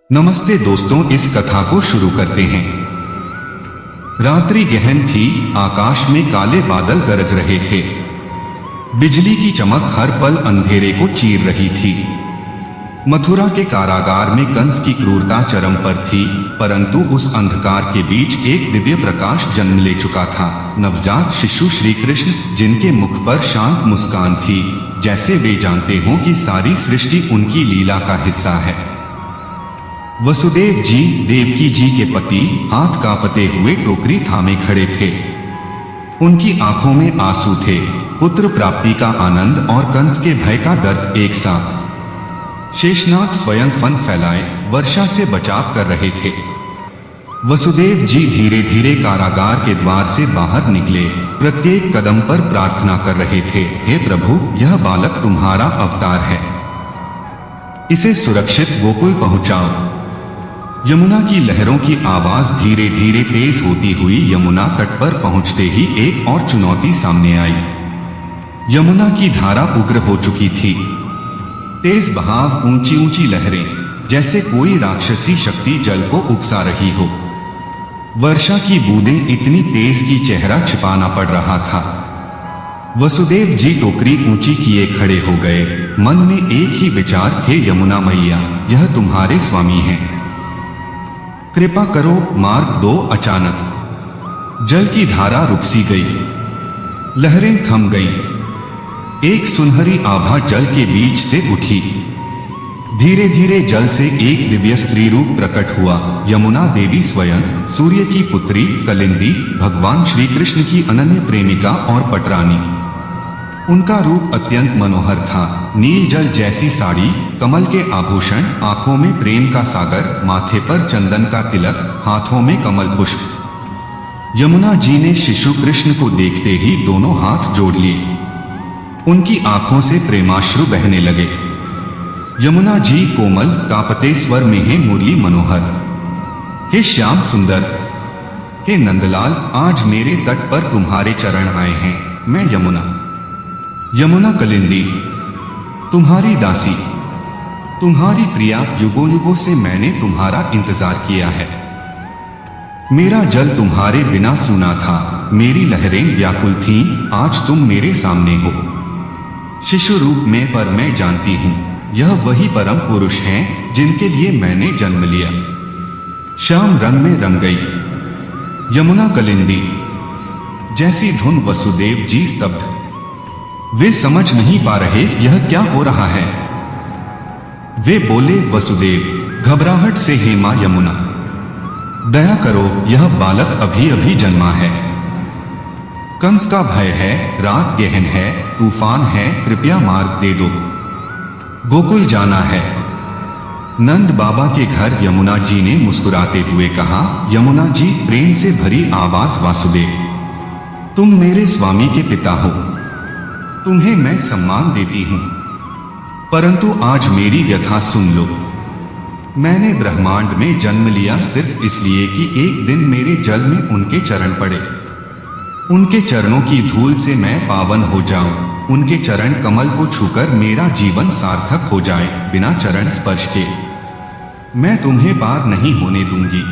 नमस्ते दोस्तों, इस कथा को शुरू करते हैं। रात्रि गहन थी, आकाश में काले बादल गरज रहे थे। बिजली की चमक हर पल अंधेरे को चीर रही थी। मथुरा के कारागार में कंस की क्रूरता चरम पर थी, परंतु उस अंधकार के बीच एक दिव्य प्रकाश जन्म ले चुका था। नवजात शिशु श्री कृष्ण, जिनके मुख पर शांत मुस्कान थी, जैसे वे जानते हों कि सारी सृष्टि उनकी लीला का हिस्सा है। वसुदेव जी, देवकी जी के पति, हाथ कांपते हुए टोकरी थामे खड़े थे। उनकी आंखों में आंसू थे, पुत्र प्राप्ति का आनंद और कंस के भय का दर्द एक साथ। शेषनाग स्वयं फन फैलाए वर्षा से बचाव कर रहे थे। वसुदेव जी धीरे धीरे कारागार के द्वार से बाहर निकले, प्रत्येक कदम पर प्रार्थना कर रहे थे, हे प्रभु, यह बालक तुम्हारा अवतार है, इसे सुरक्षित गोकुल पहुंचाओ। यमुना की लहरों की आवाज धीरे धीरे तेज होती हुई यमुना तट पर पहुंचते ही एक और चुनौती सामने आई। यमुना की धारा उग्र हो चुकी थी। तेज बहाव, ऊंची ऊंची लहरें, जैसे कोई राक्षसी शक्ति जल को उकसा रही हो। वर्षा की बूंदें इतनी तेज कि चेहरा छिपाना पड़ रहा था। वसुदेव जी टोकरी ऊंची किए खड़े हो गए, मन में एक ही विचार, हे यमुना मैया, यह तुम्हारे स्वामी हैं, कृपा करो, मार्ग दो। अचानक जल की धारा रुक सी गई, लहरें थम गईं। एक सुनहरी आभा जल के बीच से उठी। धीरे धीरे जल से एक दिव्य स्त्री रूप प्रकट हुआ। यमुना देवी स्वयं, सूर्य की पुत्री, कलिंदी, भगवान श्री कृष्ण की अनन्य प्रेमिका और पटरानी। उनका रूप अत्यंत मनोहर था। नील जल जैसी साड़ी, कमल के आभूषण, आंखों में प्रेम का सागर, माथे पर चंदन का तिलक, हाथों में कमल पुष्प। यमुना जी ने शिशु कृष्ण को देखते ही दोनों हाथ जोड़ लिए। उनकी आंखों से प्रेमाश्रु बहने लगे। यमुना जी कोमल, कांपते स्वर में है मुरली मनोहर, हे श्याम सुंदर, हे नंदलाल, आज मेरे तट पर तुम्हारे चरण आए हैं। मैं यमुना, यमुना कलिंदी, तुम्हारी दासी, तुम्हारी प्रिया, युगों युगों से मैंने तुम्हारा इंतजार किया है। मेरा जल तुम्हारे बिना सूना था, मेरी लहरें व्याकुल थीं, आज तुम मेरे सामने हो। शिशु रूप में, पर मैं जानती हूं, यह वही परम पुरुष हैं जिनके लिए मैंने जन्म लिया। श्याम रंग में रंग गई यमुना कलिंदी, जैसी धुन। वसुदेव जी स्तब्ध, वे समझ नहीं पा रहे यह क्या हो रहा है। वे बोले, वसुदेव, घबराहट से, हे मां यमुना, दया करो, यह बालक अभी अभी जन्मा है। कंस का भय है, रात गहन है, तूफान है, कृपया मार्ग दे दो, गोकुल जाना है। नंद बाबा के घर यमुना जी ने मुस्कुराते हुए कहा। यमुना जी, प्रेम से भरी आवाज, वासुदेव, तुम मेरे स्वामी के पिता हो, तुम्हें मैं सम्मान देती हूं, परंतु आज मेरी व्यथा सुन लो। मैंने ब्रह्मांड में जन्म लिया सिर्फ इसलिए कि एक दिन मेरे जल में उनके चरण पड़े। उनके चरणों की धूल से मैं पावन हो जाऊं, उनके चरण कमल को छूकर मेरा जीवन सार्थक हो जाए। बिना चरण स्पर्श के मैं तुम्हें पार नहीं होने दूंगी।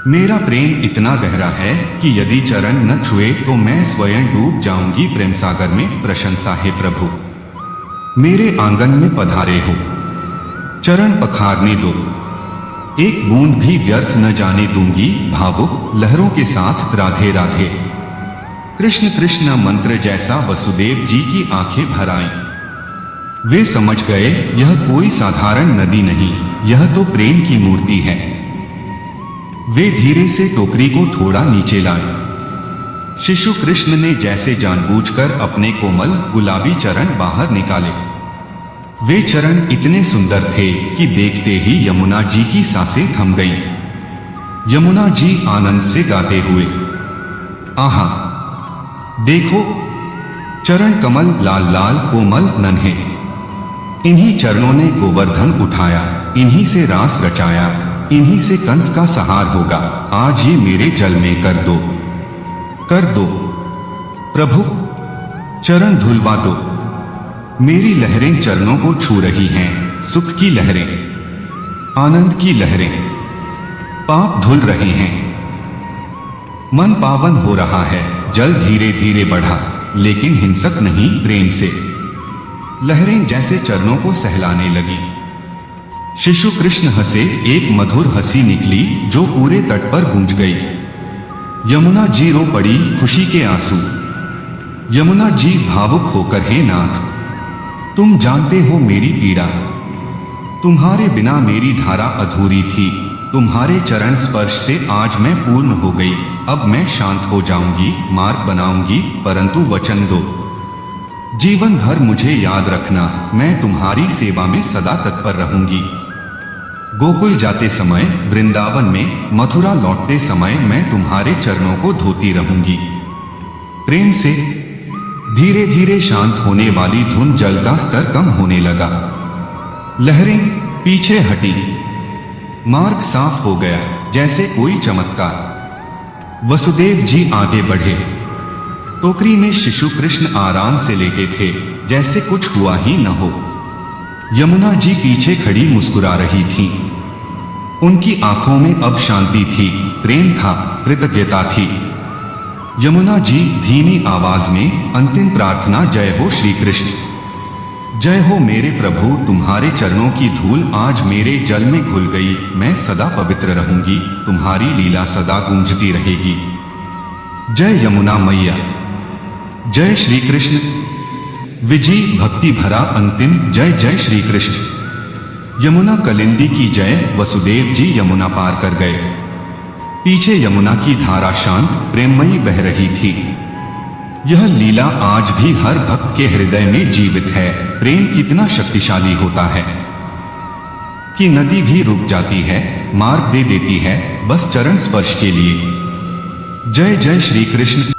मेरा प्रेम इतना गहरा है कि यदि चरण न छुए तो मैं स्वयं डूब जाऊंगी प्रेम सागर में। प्रशंसा है प्रभु, मेरे आंगन में पधारे हो, चरण पखारने दो, एक बूंद भी व्यर्थ न जाने दूंगी। भावुक लहरों के साथ राधे राधे, कृष्ण कृष्ण मंत्र जैसा वसुदेव जी की आंखें भर आईं। वे समझ गए यह कोई साधारण नदी नहीं, यह तो प्रेम की मूर्ति है। वे धीरे से टोकरी को थोड़ा नीचे लाए। शिशु कृष्ण ने जैसे जानबूझकर अपने कोमल गुलाबी चरण बाहर निकाले। वे चरण इतने सुंदर थे कि देखते ही यमुना जी की सांसें थम गईं। यमुना जी आनंद से गाते हुए, आहा, देखो, चरण कमल लाल लाल कोमल नन्हे, इन्हीं चरणों ने गोवर्धन उठाया, इन्हीं से रास रचाया, इन्हीं से कंस का संहार होगा। आज ये मेरे जल में कर दो, कर दो प्रभु, चरण धुलवा दो। मेरी लहरें चरणों को छू रही हैं, सुख की लहरें। आनंद की लहरें, पाप धुल रहे हैं, मन पावन हो रहा है। जल धीरे धीरे बढ़ा, लेकिन हिंसक नहीं, प्रेम से। लहरें जैसे चरणों को सहलाने लगी। शिशु कृष्ण हंसे, एक मधुर हंसी निकली जो पूरे तट पर गूंज गई। यमुना जी रो पड़ी, खुशी के आंसू। यमुना जी भावुक होकर, हे नाथ, तुम जानते हो मेरी पीड़ा। तुम्हारे बिना मेरी धारा अधूरी थी। तुम्हारे चरण स्पर्श से आज मैं पूर्ण हो गई। अब मैं शांत हो जाऊंगी, मार्ग बनाऊंगी, परंतु वचन दो, जीवन भर मुझे याद रखना, मैं तुम्हारी सेवा में सदा तत्पर रहूंगी। गोकुल जाते समय, वृंदावन में, मथुरा लौटते समय मैं तुम्हारे चरणों को धोती रहूंगी। प्रेम से। धीरे धीरे शांत होने वाली धुन, जल का स्तर कम होने लगा। लहरें पीछे हटी, मार्ग साफ हो गया जैसे कोई चमत्कार। वसुदेव जी आगे बढ़े। टोकरी में शिशु कृष्ण आराम से लेटे थे, जैसे कुछ हुआ ही न हो। यमुना जी पीछे खड़ी मुस्कुरा रही थीं। उनकी आंखों में अब शांति थी, प्रेम था, कृतज्ञता थी। यमुना जी धीमी आवाज में, अंतिम प्रार्थना, जय हो श्री कृष्ण, जय हो मेरे प्रभु। तुम्हारे चरणों की धूल आज मेरे जल में घुल गई। मैं सदा पवित्र रहूंगी, तुम्हारी लीला सदा गूंजती रहेगी। जय यमुना मैया, जय श्री कृष्ण। विजय भक्ति भरा अंतिम जय, जय श्री कृष्ण। यमुना कलिंदी की जय। वसुदेव जी यमुना पार कर गए। पीछे यमुना की धारा शांत, प्रेममयी बह रही थी। यह लीला आज भी हर भक्त के हृदय में जीवित है। प्रेम कितना शक्तिशाली होता है कि नदी भी रुक जाती है, मार्ग दे देती है, बस चरण स्पर्श के लिए। जय जय श्री कृष्ण।